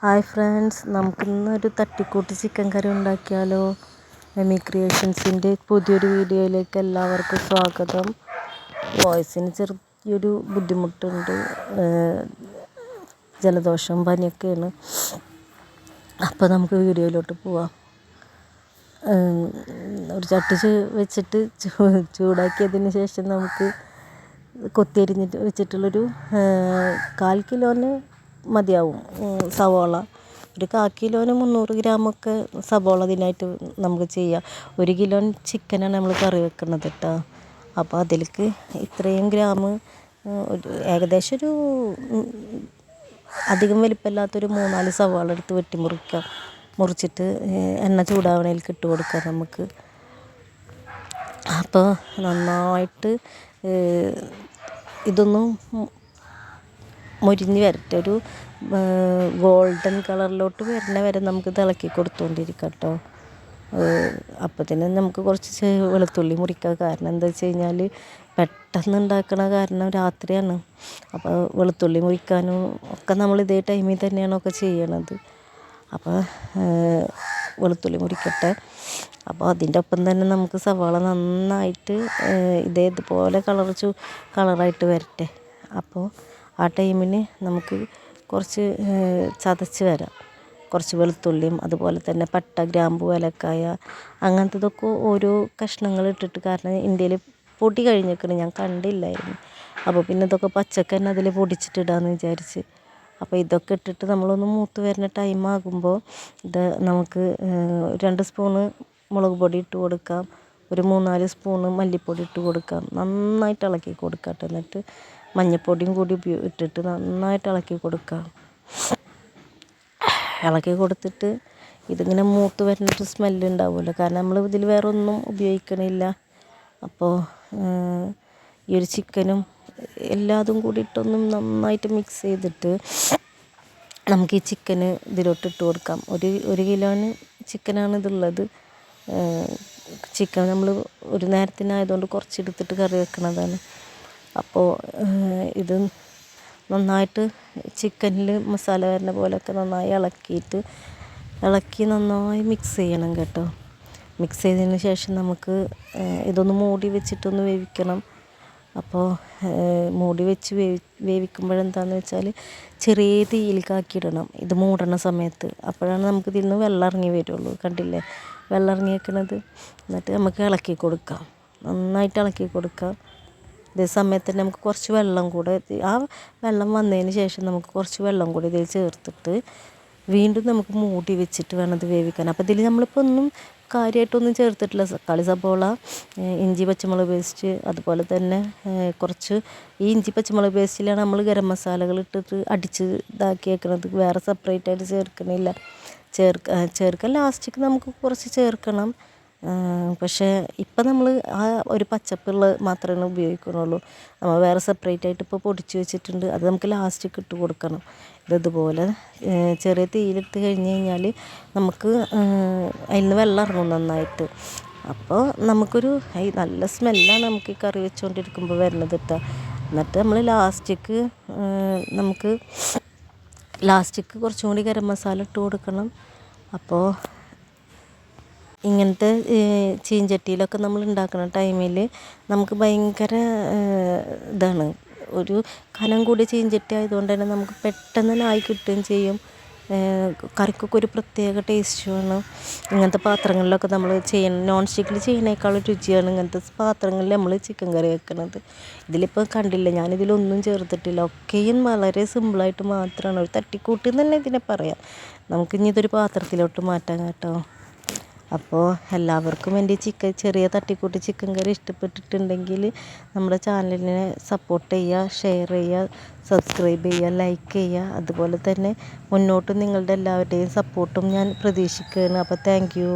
Hi friends, നമുക്കിന്നൊരു തട്ടിക്കൂട്ട് chicken കറി ഉണ്ടാക്കിയാലോ. എമി ക്രിയേഷൻസിൻ്റെ പുതിയൊരു വീഡിയോയിലേക്ക് എല്ലാവർക്കും സ്വാഗതം. വോയിസിന് ചെറിയൊരു ബുദ്ധിമുട്ടുണ്ട്, ജലദോഷം പനിയൊക്കെയാണ്. അപ്പോൾ നമുക്ക് വീഡിയോയിലോട്ട് പോവാം. ഒരു ചട്ടി വെച്ചിട്ട് ചൂടാക്കിയതിന് ശേഷം നമുക്ക് കൊത്തിയരിഞ്ഞിട്ട് വെച്ചിട്ടുള്ളൊരു 1/4 കിലോന് മതിയാവും സവോള. ഒരു 1/4 കിലോന് 300 ഗ്രാമൊക്കെ സവോള ഇതിനായിട്ട് നമുക്ക് ചെയ്യാം. 1 കിലോ ചിക്കനാണ് നമ്മൾ കറി വെക്കുന്നത് കേട്ടോ. അപ്പോൾ അതിലേക്ക് ഇത്രയും ഗ്രാം, ഏകദേശം ഒരു അധികം വലിപ്പമില്ലാത്തൊരു 3-4 സവാള എടുത്ത് മുറിച്ചിട്ട് എണ്ണ ചൂടാവണേലേക്ക് ഇട്ട് കൊടുക്കാം നമുക്ക്. അപ്പോൾ നന്നായിട്ട് ഇതൊന്നും മൊരിഞ്ഞ് വരട്ടെ, ഒരു ഗോൾഡൻ കളറിലോട്ട് വരുന്ന വരെ നമുക്ക് ഇളക്കി കൊടുത്തുകൊണ്ടിരിക്കാം കേട്ടോ. അപ്പോൾ തന്നെ നമുക്ക് കുറച്ച് വെളുത്തുള്ളി മുറിക്കുക. കാരണം എന്താ വെച്ച് കഴിഞ്ഞാൽ പെട്ടെന്ന് ഉണ്ടാക്കണ കാരണം രാത്രിയാണ്. അപ്പോൾ വെളുത്തുള്ളി മുറിക്കാനും ഒക്കെ നമ്മൾ ഇതേ ടൈമിൽ തന്നെയാണ് ഒക്കെ ചെയ്യണത്. അപ്പോൾ വെളുത്തുള്ളി മുറിക്കട്ടെ. അപ്പോൾ അതിൻ്റെ ഒപ്പം തന്നെ നമുക്ക് സവാള നന്നായിട്ട് ഇതേപോലെ കളറായിട്ട് വരട്ടെ. അപ്പോൾ ആ ടൈമിന് നമുക്ക് കുറച്ച് ചതച്ച് വരാം. കുറച്ച് വെളുത്തുള്ളിയും അതുപോലെ തന്നെ പട്ട, ഗ്രാമ്പു, ഏലക്കായ അങ്ങനത്തതൊക്കെ ഓരോ കഷ്ണങ്ങൾ ഇട്ടിട്ട്. കാരണം ഇന്ത്യയിൽ പൊടി കഴിഞ്ഞേക്കണം, ഞാൻ കണ്ടില്ലായിരുന്നു. അപ്പോൾ പിന്നെ ഇതൊക്കെ പച്ചക്ക് തന്നെ അതിൽ പൊടിച്ചിട്ടിടാമെന്ന് വിചാരിച്ച്. അപ്പോൾ ഇതൊക്കെ ഇട്ടിട്ട് നമ്മളൊന്ന് മൂത്ത് വരുന്ന ടൈം ആകുമ്പോൾ നമുക്ക് 2 സ്പൂണ് മുളക് പൊടി ഇട്ട് കൊടുക്കാം. ഒരു 3-4 സ്പൂണ് മല്ലിപ്പൊടി ഇട്ട് കൊടുക്കാം. നന്നായിട്ട് ഇളക്കി കൊടുക്കാം. എന്നിട്ട് മഞ്ഞൾപ്പൊടിയും കൂടി ഇട്ടിട്ട് നന്നായിട്ട് ഇളക്കി കൊടുക്കാം. ഇളക്കി കൊടുത്തിട്ട് ഇതിങ്ങനെ മൂത്ത് വരുന്നൊരു സ്മെല്ല് ഉണ്ടാവുമല്ലോ. കാരണം നമ്മൾ ഇതിൽ വേറെ ഒന്നും ഉപയോഗിക്കണില്ല. അപ്പോൾ ഈ ഒരു ചിക്കനും എല്ലാതും കൂടി ഇട്ടൊന്നും നന്നായിട്ട് മിക്സ് ചെയ്തിട്ട് നമുക്ക് ഈ ചിക്കന് ഇതിലോട്ട് ഇട്ട് കൊടുക്കാം. ഒരു കിലോന് ചിക്കനാണ് ഇതുള്ളത്. ചിക്കൻ നമ്മൾ ഒരു നേരത്തിനായതുകൊണ്ട് കുറച്ചെടുത്തിട്ട് കറി വെക്കണതാണ്. അപ്പോൾ ഇത് നന്നായിട്ട് ചിക്കനിൽ മസാല വരുന്ന പോലെയൊക്കെ നന്നായി ഇളക്കി നന്നായി മിക്സ് ചെയ്യണം കേട്ടോ. മിക്സ് ചെയ്തതിന് ശേഷം നമുക്ക് ഇതൊന്ന് മൂടി വെച്ചിട്ടൊന്ന് വേവിക്കണം. അപ്പോൾ മൂടി വെച്ച് വേവിക്കുമ്പോഴെന്താണെന്ന് വെച്ചാൽ ചെറിയ തീയിലേക്കാക്കിയിടണം ഇത് മൂടണ സമയത്ത്. അപ്പോഴാണ് നമുക്ക് ഇതിൽ നിന്ന് വെള്ളം ഇറങ്ങി വരുള്ളൂ. കണ്ടില്ലേ വെള്ളം ഇറങ്ങി വെക്കണത്. എന്നിട്ട് നമുക്ക് ഇളക്കി കൊടുക്കാം, നന്നായിട്ട് ഇളക്കി കൊടുക്കാം. ഇതേ സമയത്ത് തന്നെ നമുക്ക് കുറച്ച് വെള്ളം കൂടെ, ആ വെള്ളം വന്നതിന് ശേഷം നമുക്ക് കുറച്ച് വെള്ളം കൂടി ഇതിൽ ചേർത്തിട്ട് വീണ്ടും നമുക്ക് മൂടി വെച്ചിട്ട് വേണം ഇത് വേവിക്കാൻ. അപ്പോൾ ഇതിൽ നമ്മളിപ്പോൾ ഒന്നും കാര്യമായിട്ടൊന്നും ചേർത്തിട്ടില്ല. തക്കാളി, സബോള, ഇഞ്ചി പച്ചമുളക് പേസ്റ്റ്, അതുപോലെ തന്നെ കുറച്ച് ഈ ഇഞ്ചി പച്ചമുളക് പേസ്റ്റിലാണ് നമ്മൾ ഗരം മസാലകൾ ഇട്ടിട്ട് അടിച്ച് ഇതാക്കി വെക്കുന്നത്. വേറെ സെപ്പറേറ്റ് ആയിട്ട് ചേർക്കണില്ല. ചേർക്കാൻ ലാസ്റ്റിക്ക് നമുക്ക് കുറച്ച് ചേർക്കണം. പക്ഷേ ഇപ്പം നമ്മൾ ആ ഒരു പച്ചപ്പുള്ള മാത്രമേ ഉപയോഗിക്കണുള്ളൂ. നമ്മൾ വേറെ സെപ്പറേറ്റ് ആയിട്ട് ഇപ്പോൾ പൊടിച്ച് വെച്ചിട്ടുണ്ട്. അത് നമുക്ക് ലാസ്റ്റിക്ക് ഇട്ട് കൊടുക്കണം. ഇതുപോലെ ചെറിയ തീയിലിട്ട് കഴിഞ്ഞ് കഴിഞ്ഞാൽ നമുക്ക് അതിൽ നിന്ന് വെള്ളം ഇറങ്ങും നന്നായിട്ട്. അപ്പോൾ നമുക്കൊരു നല്ല സ്മെല്ലാണ് നമുക്ക് ഈ കറി വെച്ചുകൊണ്ടിരിക്കുമ്പോൾ വരുന്നത് കേട്ടോ. എന്നിട്ട് നമ്മൾ ലാസ്റ്റിക്ക് കുറച്ചും കൂടി ഗരം മസാല ഇട്ട് കൊടുക്കണം. അപ്പോൾ ഇങ്ങനത്തെ ചീഞ്ചട്ടിയിലൊക്കെ നമ്മൾ ഉണ്ടാക്കുന്ന ടൈമിൽ നമുക്ക് ഭയങ്കര ഇതാണ്, ഒരു കനം കൂടിയ ചീഞ്ചട്ടി ആയതുകൊണ്ട് തന്നെ നമുക്ക് പെട്ടെന്ന് തന്നെ ആയി കിട്ടുകയും ചെയ്യും. കറിക്കൊക്കെ ഒരു പ്രത്യേക ടേസ്റ്റുമാണ്. ഇങ്ങനത്തെ പാത്രങ്ങളിലൊക്കെ നമ്മൾ നോൺ സ്റ്റിക്കിൽ ചെയ്യുന്നതിനേക്കാളും രുചിയാണ് ഇങ്ങനത്തെ പാത്രങ്ങളിൽ നമ്മൾ ചിക്കൻ കറി വെക്കുന്നത്. ഇതിലിപ്പോൾ കണ്ടില്ല, ഞാനിതിലൊന്നും ചേർത്തിട്ടില്ല. ഒക്കെയും വളരെ സിമ്പിളായിട്ട് മാത്രമാണ്, ഒരു തട്ടിക്കൂട്ട് എന്ന് തന്നെ ഇതിനെ പറയാം. നമുക്കിനി ഇതൊരു പാത്രത്തിലോട്ട് മാറ്റാം കേട്ടോ. അപ്പോൾ എല്ലാവർക്കും എൻ്റെ ചെറിയ തട്ടിക്കൂട്ട് ചിക്കൻ കറി ഇഷ്ടപ്പെട്ടിട്ടുണ്ടെങ്കിൽ നമ്മുടെ ചാനലിനെ സപ്പോർട്ട് ചെയ്യുക, ഷെയർ ചെയ്യുക, സബ്സ്ക്രൈബ് ചെയ്യുക, ലൈക്ക് ചെയ്യുക. അതുപോലെ തന്നെ മുന്നോട്ട് നിങ്ങളുടെ എല്ലാവരുടെയും സപ്പോർട്ടും ഞാൻ പ്രതീക്ഷിക്കുകയാണ്. അപ്പോൾ താങ്ക് യു.